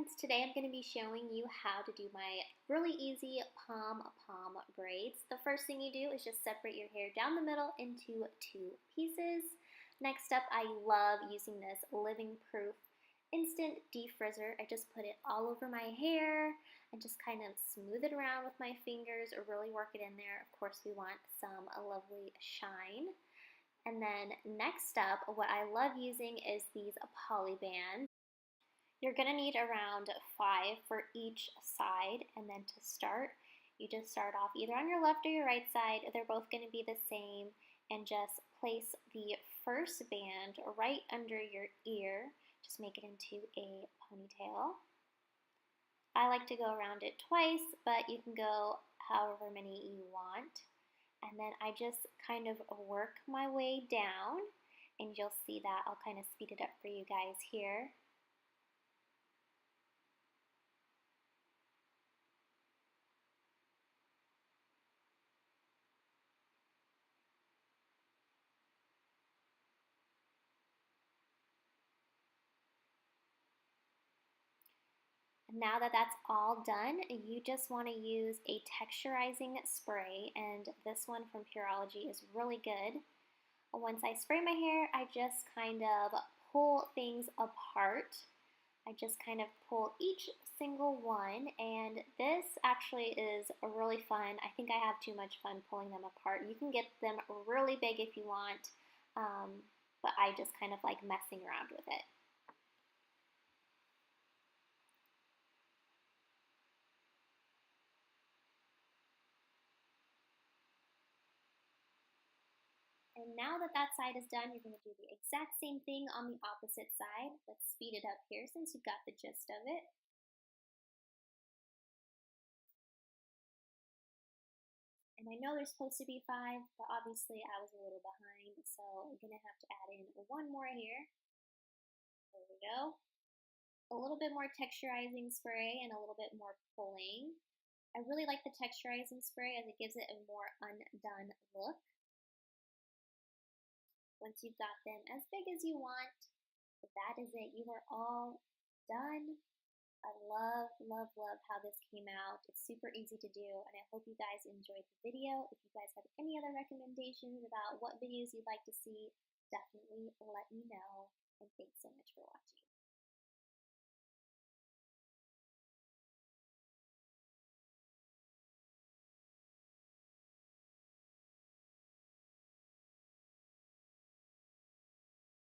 friends, today I'm going to be showing you how to do my really easy pom-pom braids. The first thing you do is just separate your hair down the middle into two pieces. Next up, I love using this Living Proof Instant Defrizzer. I just put it all over my hair and just kind of smooth it around with my fingers or really work it in there. Of course, we want some lovely shine. And then next up, what I love using is these poly bands. You're going to need around 5 for each side, and then to start, you just start off either on your left or your right side. They're both going to be the same, and just place the first band right under your ear. Just make it into a ponytail. I like to go around it twice, but you can go however many you want. And then I just kind of work my way down, and you'll see that I'll kind of speed it up for you guys here. Now that that's all done, you just want to use a texturizing spray, and this one from Pureology is really good. Once I spray my hair, I just kind of pull things apart. I just kind of pull each single one, and this actually is really fun. I think I have too much fun pulling them apart. You can get them really big if you want, but I just kind of like messing around with it. And now that that side is done, you're going to do the exact same thing on the opposite side. Let's speed it up here since you got the gist of it. And I know there's supposed to be 5, but obviously I was a little behind, so I'm going to have to add in one more here. There we go. A little bit more texturizing spray and a little bit more pulling. I really like the texturizing spray as it gives it a more undone look. Once you've got them as big as you want, that is it. You are all done. I love, love, love how this came out. It's super easy to do, and I hope you guys enjoyed the video. If you guys have any other recommendations about what videos you'd like to see, definitely let me know. And thanks so much for watching.